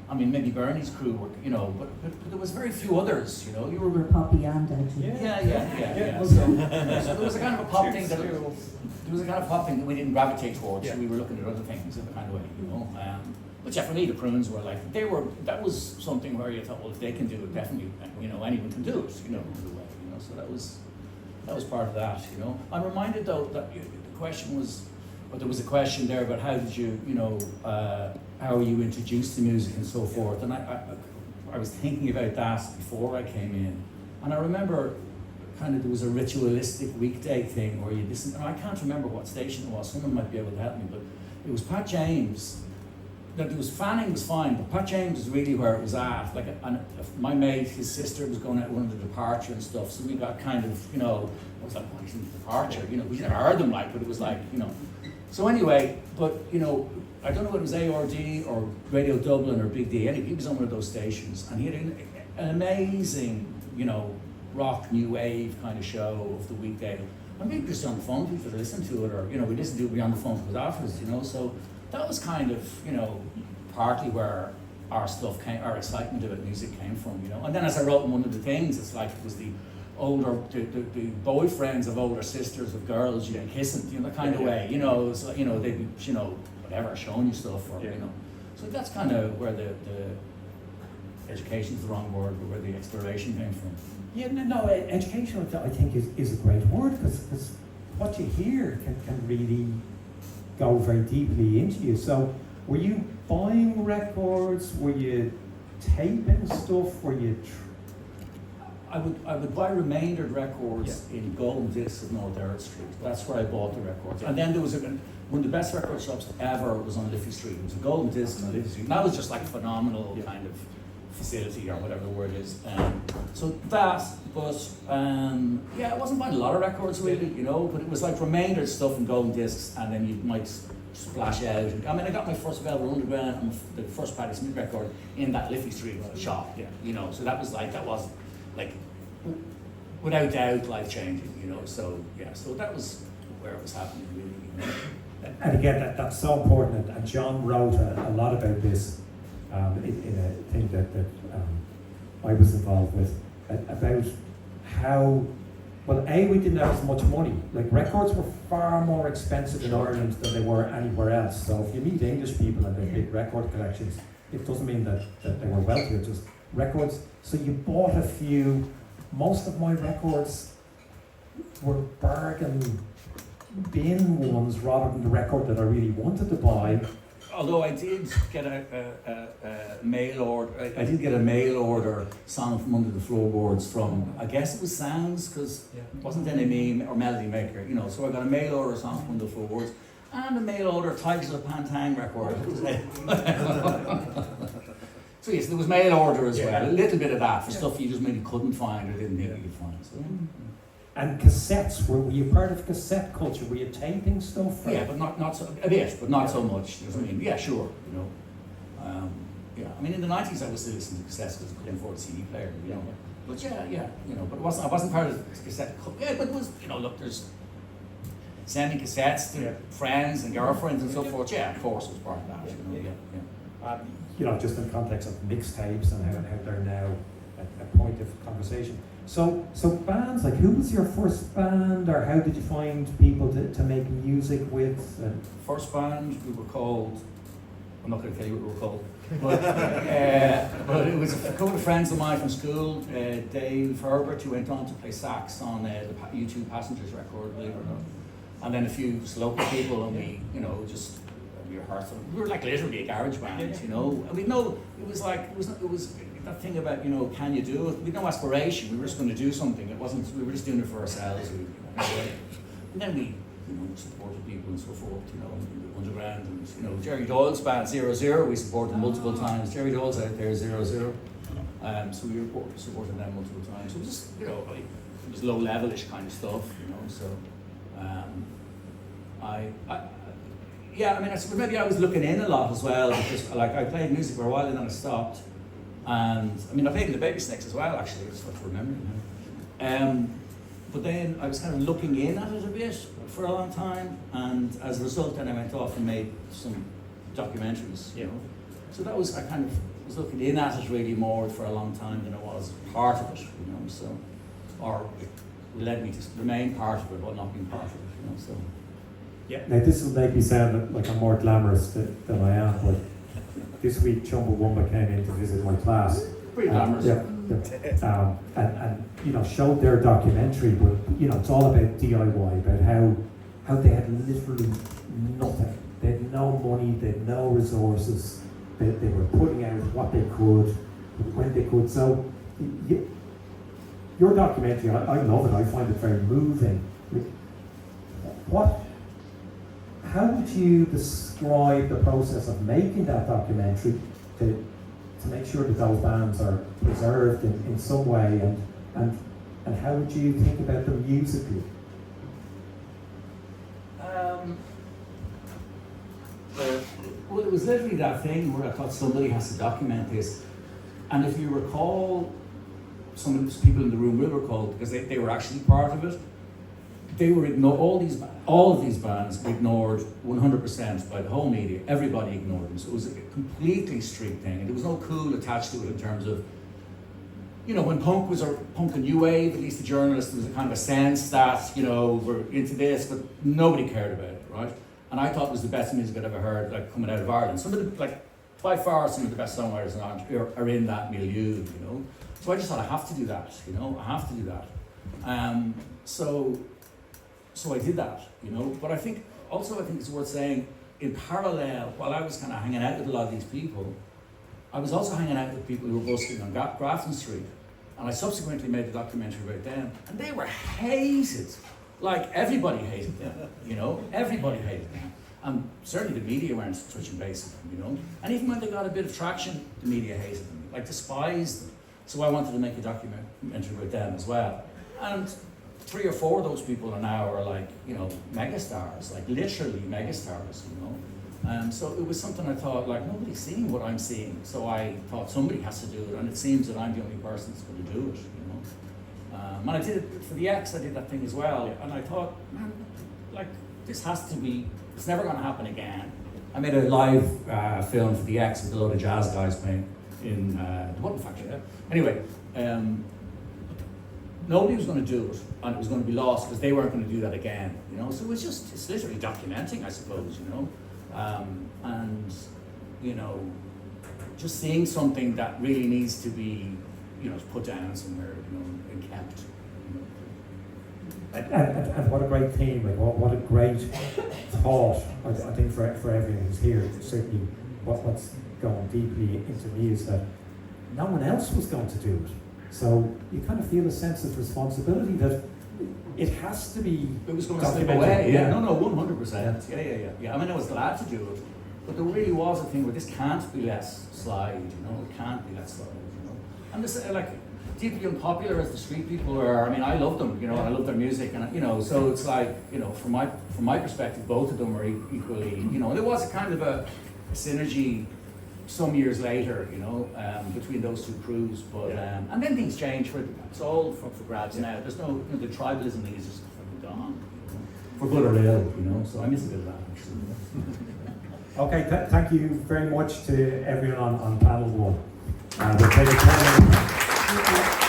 Speaker 5: I mean, maybe Bernie's crew were, but there was very few others,
Speaker 3: You were poppy and edgy.
Speaker 5: Yeah. So there was a kind of a pop thing that we didn't gravitate towards, so we were looking at other things in a kind of way, But for me, the Prunes were like, that was something where you thought, well, if they can do it, definitely, anyone can do it, so that was part of that, I'm reminded though that the question was, but there was a question there about how did you, how you introduced to music and so forth, and I was thinking about that before I came in, and I remember kind of there was a ritualistic weekday thing where you listened, and I can't remember what station it was, someone might be able to help me, but it was Pat James. There was Fanning was fine, but Pat James was really where it was at. Like, and my mate, his sister was going out on the departure and stuff, so we got kind of, it was like, what is the departure? We never heard them, but it was like, So anyway, but you know, I don't know whether it was ARD or Radio Dublin or Big D. Anyway, he was on one of those stations, and he had an amazing, you know, rock new wave kind of show of the weekday. And maybe just on the phone, people to listen to it, or you know, we listened to it, we on the phone with afterwards, you know. So that was kind of, you know, partly where our stuff came, our excitement about music came from, you know. And then as I wrote in one of the things, it's like it was the boyfriends of older sisters of girls, you know, kissing, you know, that kind of way, you know. It's like, you know, they'd be, you know, whatever, showing you stuff, or you know. So that's kind of where the education's the wrong word, but where the exploration came from.
Speaker 1: Yeah, no, educational I think is a great word, because what you hear can really go very deeply into you. So were you buying records? Were you taping stuff? Were you...
Speaker 5: I would buy remaindered records in Golden Discs of North Earth Street. That's where I bought the records. And then there was one of the best record shops ever was on Liffey Street. It was a Golden Discs on Liffey Street. And that was just like a phenomenal kind of facility, or whatever the word is. So that, but it wasn't buying a lot of records really, you know, but it was like remaindered stuff in Golden Discs, and then you might splash out. I mean, I got my first Velvet Underground and the first Patti Smith record in that Liffey Street shop, you know, so that was like, without doubt, life-changing, you know, so that was where it was happening, really, you know.
Speaker 1: And again, that's so important, and John wrote a lot about this in a thing that I was involved with, about how, well, we didn't have as much money. Like, records were far more expensive in Ireland than they were anywhere else. So if you meet English people and their big record collections, it doesn't mean that they were wealthier, just records. So you bought a few. Most of my records were bargain bin ones rather than the record that I really wanted to buy.
Speaker 5: Although I did get a mail order, I did get a mail order song from Under the Floorboards from, I guess it was Sounds, because it wasn't NME or Melody Maker, you know. So I got a mail order song from Under the Floorboards and a mail order Tigers of Pantang record. So yes, there was mail order as well, a little bit of that for stuff you just maybe couldn't find or didn't think you could find. So,
Speaker 1: And cassettes, were you part of cassette culture? Were you taping stuff?
Speaker 5: Yeah, but not so, a bit, but not so much. You know what I mean? Yeah, sure, you know. I mean, in the 90s I was still listening to cassettes because I couldn't afford a CD player, you know. But you know, but I wasn't part of the cassette culture. Yeah, but it was, you know, look, there's sending cassettes to friends and girlfriends and so forth. Yeah, of course it was part of that, you know,
Speaker 1: you know, just in the context of mixtapes and how they're now a point of conversation. So bands, like, who was your first band, or how did you find people to make music with?
Speaker 5: First band, we were called, I'm not going to tell you what we were called, but it was a couple of friends of mine from school, Dave Herbert, who went on to play sax on the U2 Passengers record, believe it or not, and then a few local people, and we, you know, just rehearsed. We were like literally a garage band, you know. I mean, no, it was that thing about, you know, can you do it? We had no aspiration. We were just going to do something. It wasn't. We were just doing it for ourselves. And then we, you know, supported people and so forth. You know, Underground, and you know, Jerry Doyle's band 00. We supported multiple times. Jerry Doyle's out there 00. So we supported them multiple times. So it was just, you know, it was low levelish kind of stuff. You know, so I mean, I suppose maybe I was looking in a lot as well, because like I played music for a while and then I stopped. And I mean, I played in the Babysnakes as well, actually, that's what I remember now. But then I was kind of looking in at it a bit for a long time, and as a result then I went off and made some documentaries, you know. So that was, I kind of was looking in at it really more for a long time than I was part of it, you know, so, or it led me to remain part of it while not being part of it, you know, so.
Speaker 1: Yeah. Now this will make me sound like I'm more glamorous than I am, but this week Chumbawamba came in to visit my class.
Speaker 5: Pretty glamorous.
Speaker 1: And you know, showed their documentary, but you know, it's all about DIY, about how they had literally nothing. They had no money, they had no resources. They were putting out what they could, when they could. So your documentary, I love it. I find it very moving. How would you describe the process of making that documentary to make sure that those bands are preserved in some way, and how would you think about them musically?
Speaker 5: was literally that thing where I thought somebody has to document this. And if you recall, some of the people in the room will recall, because they were actually part of it, they were ignored, all of these bands were ignored 100% by the whole media. Everybody ignored them. So it was a completely street thing. And there was no cool attached to it in terms of, you know, when punk was punk and new wave, at least the journalists, there was a kind of a sense that, you know, we're into this, but nobody cared about it, right? And I thought it was the best music I'd ever heard, like, coming out of Ireland. Some of the, like, by far some of the best songwriters are in that milieu, you know? So I just thought, I have to do that, you know? I have to do that. So I did that, you know? But I think it's worth saying, in parallel, while I was kind of hanging out with a lot of these people, I was also hanging out with people who were busking on Grafton Street. And I subsequently made a documentary about them. And they were hated. Like, everybody hated them, you know? Everybody hated them. And certainly the media weren't touching base with them, you know? And even when they got a bit of traction, the media hated them, like, despised them. So I wanted to make a documentary about them as well. And 3 or 4 of those people are now like, you know, megastars, like literally megastars, you know? So it was something I thought, like, nobody's seeing what I'm seeing. So I thought somebody has to do it, and it seems that I'm the only person that's going to do it, you know? And I did it for the X, I did that thing as well. And I thought, man, like, this has to be, it's never going to happen again. I made a live film for the X with a load of jazz guys playing in the Button Factory. Anyway, nobody was going to do it, and it was going to be lost because they weren't going to do that again, you know? So it's literally documenting, I suppose, you know? And, you know, just seeing something that really needs to be, you know, put down somewhere, you know, and kept.
Speaker 1: And what a great theme, like what a great thought, I think, for everyone who's here. Certainly what's going deeply into me is that no one else was going to do it. So you kind of feel a sense of responsibility that it has to be.
Speaker 5: It was going to slip away, yeah. No, 100%. Yeah. I mean, I was glad to do it, but there really was a thing where this can't be let slide, you know, it can't be let slide, you know. And this, like, deeply unpopular as the street people are, I mean, I love them, you know, and I love their music, and, you know, so it's like, you know, from my perspective, both of them are equally, you know, and there was a kind of a synergy some years later, you know, between those two crews, but and then things change. It's all for grabs now. There's no, you know, the tribalism thing is just fucking gone, you know, for good or ill, you know. So I miss a bit of that, actually.
Speaker 1: Okay, thank you very much to everyone on panel 1. We'll take a 10-minute